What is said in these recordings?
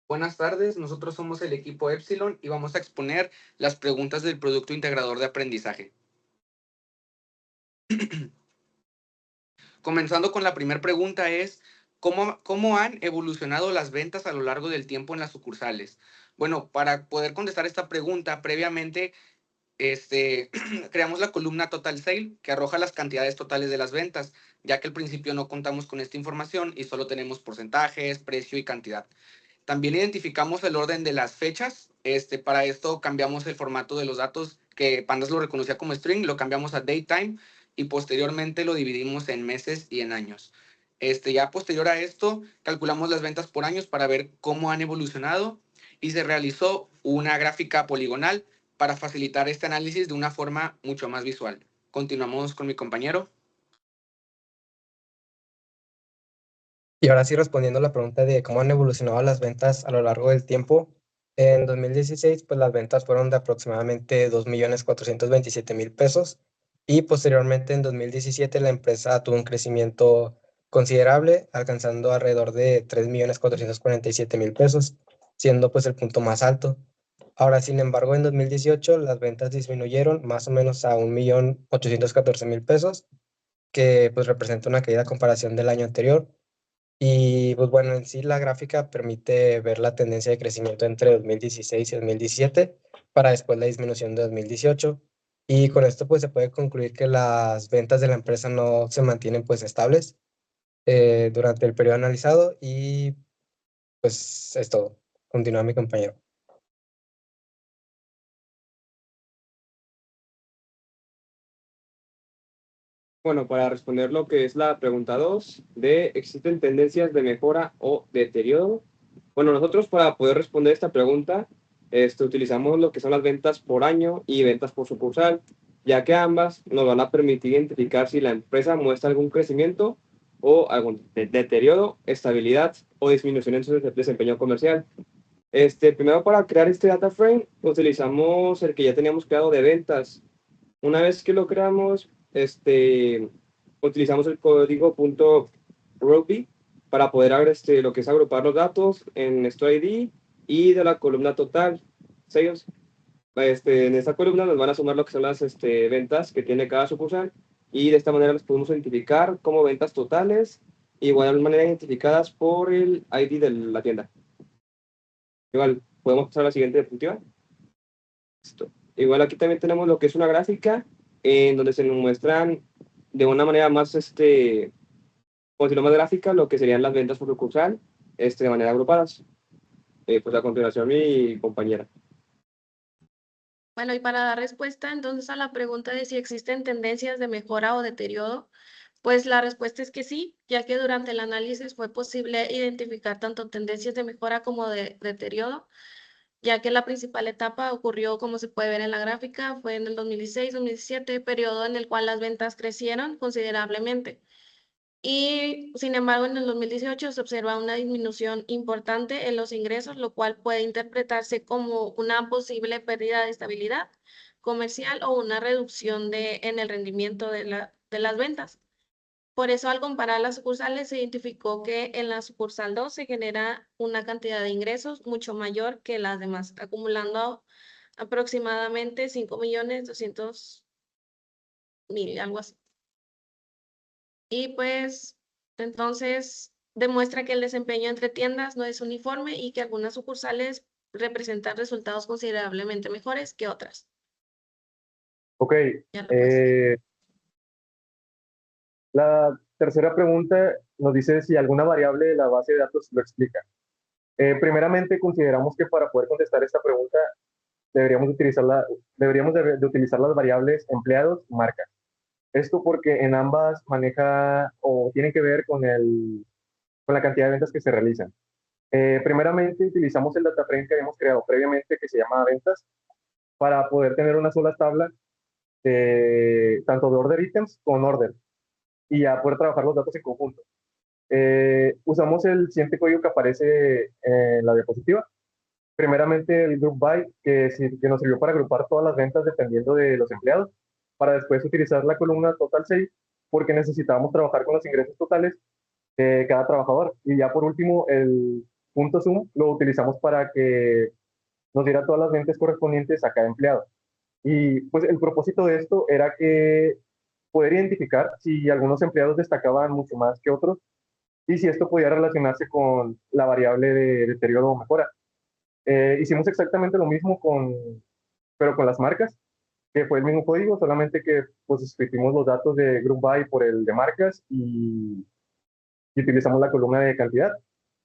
Buenas tardes, nosotros somos el equipo Epsilon y vamos a exponer las preguntas del producto integrador de aprendizaje. Comenzando con la primera pregunta es, ¿cómo han evolucionado las ventas a lo largo del tiempo en las sucursales? Bueno, para poder contestar esta pregunta, previamente creamos la columna Total Sale, que arroja las cantidades totales de las ventas, ya que al principio no contamos con esta información y solo tenemos porcentajes, precio y cantidad. También identificamos el orden de las fechas. Para esto cambiamos el formato de los datos que Pandas lo reconocía como string, lo cambiamos a datetime y posteriormente lo dividimos en meses y en años. Ya posterior a esto, calculamos las ventas por años para ver cómo han evolucionado y se realizó una gráfica poligonal para facilitar este análisis de una forma mucho más visual. Continuamos con mi compañero. Y ahora sí, respondiendo a la pregunta de cómo han evolucionado las ventas a lo largo del tiempo, en 2016, pues las ventas fueron de aproximadamente 2.427.000 pesos y posteriormente en 2017 la empresa tuvo un crecimiento considerable, alcanzando alrededor de 3.447.000 pesos, siendo pues el punto más alto. Ahora, sin embargo, en 2018 las ventas disminuyeron más o menos a 1.814.000 pesos, que pues representa una caída a comparación del año anterior. Y pues bueno, en sí la gráfica permite ver la tendencia de crecimiento entre 2016 y 2017 para después la disminución de 2018. Y con esto pues se puede concluir que las ventas de la empresa no se mantienen pues estables durante el periodo analizado y pues es todo. Continúa mi compañero. Bueno, para responder lo que es la pregunta 2 de ¿existen tendencias de mejora o deterioro? Bueno, nosotros para poder responder esta pregunta, utilizamos lo que son las ventas por año y ventas por sucursal, ya que ambas nos van a permitir identificar si la empresa muestra algún crecimiento o algún deterioro, estabilidad o disminución en su desempeño comercial. Primero para crear este data frame, utilizamos el que ya teníamos creado de ventas. Una vez que lo creamos, utilizamos el código .ruby para poder lo que es agrupar los datos en nuestro ID y de la columna total, sales. En esta columna nos van a sumar lo que son las ventas que tiene cada sucursal y de esta manera las podemos identificar como ventas totales, y igual manera identificadas por el ID de la tienda. Igual, podemos pasar a la siguiente diapositiva. Listo. Igual aquí también tenemos lo que es una gráfica en donde se nos muestran de una manera más, por decirlo más gráfica, lo que serían las ventas por sucursal, de manera agrupadas. Pues a continuación mi compañera. Bueno, y para dar respuesta entonces a la pregunta de si existen tendencias de mejora o deterioro, pues la respuesta es que sí, ya que durante el análisis fue posible identificar tanto tendencias de mejora como de deterioro, ya que la principal etapa ocurrió, como se puede ver en la gráfica, fue en el 2016-2017, periodo en el cual las ventas crecieron considerablemente. Y sin embargo, en el 2018 se observa una disminución importante en los ingresos, lo cual puede interpretarse como una posible pérdida de estabilidad comercial o una reducción en el rendimiento de las ventas. Por eso, al comparar las sucursales, se identificó que en la sucursal 2 se genera una cantidad de ingresos mucho mayor que las demás, acumulando aproximadamente 5.200.000, algo así. Y pues entonces demuestra que el desempeño entre tiendas no es uniforme y que algunas sucursales representan resultados considerablemente mejores que otras. Ok, Ya lo puedes. la tercera pregunta nos dice si alguna variable de la base de datos lo explica. Primeramente, consideramos que para poder contestar esta pregunta deberíamos de utilizar las variables empleados y marca. Esto porque en ambas maneja o tienen que ver con la cantidad de ventas que se realizan. Primeramente, utilizamos el data frame que habíamos creado previamente, que se llama ventas, para poder tener una sola tabla tanto de order items con order, y ya poder trabajar los datos en conjunto. Usamos el siguiente código que aparece en la diapositiva. Primeramente el group by, que nos sirvió para agrupar todas las ventas dependiendo de los empleados, para después utilizar la columna total sale, porque necesitábamos trabajar con los ingresos totales de cada trabajador. Y ya por último, punto sum lo utilizamos para que nos diera todas las ventas correspondientes a cada empleado. Y pues el propósito de esto era que poder identificar si algunos empleados destacaban mucho más que otros y si esto podía relacionarse con la variable de deterioro o mejora. Hicimos exactamente lo mismo pero con las marcas, que fue el mismo código, solamente que pues sustituimos los datos de Group By por el de marcas y utilizamos la columna de cantidad.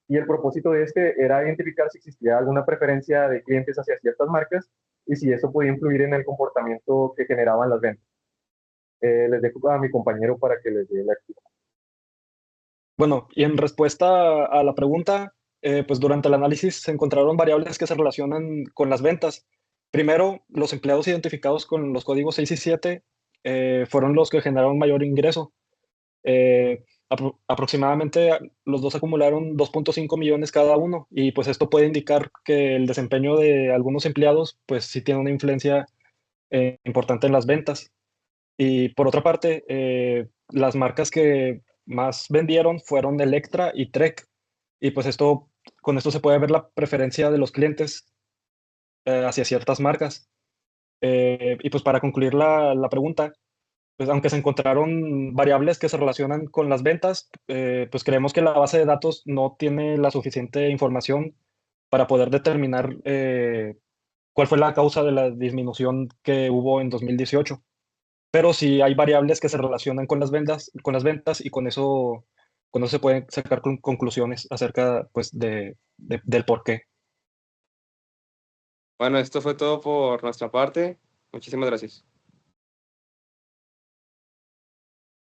Y el propósito de este era identificar si existía alguna preferencia de clientes hacia ciertas marcas y si eso podía influir en el comportamiento que generaban las ventas. Les dejo a mi compañero para que les dé la explicación. Bueno, y en respuesta a la pregunta, pues durante el análisis se encontraron variables que se relacionan con las ventas. Primero, los empleados identificados con los códigos 6 y 7 fueron los que generaron mayor ingreso. Aproximadamente los dos acumularon 2.5 millones cada uno y pues esto puede indicar que el desempeño de algunos empleados pues sí tiene una influencia importante en las ventas. Y por otra parte, las marcas que más vendieron fueron Electra y Trek. Y pues con esto se puede ver la preferencia de los clientes hacia ciertas marcas. Y pues para concluir la pregunta, pues aunque se encontraron variables que se relacionan con las ventas, pues creemos que la base de datos no tiene la suficiente información para poder determinar cuál fue la causa de la disminución que hubo en 2018. Pero sí hay variables que se relacionan con las ventas y con eso se pueden sacar conclusiones acerca pues, del por qué. Bueno, esto fue todo por nuestra parte. Muchísimas gracias.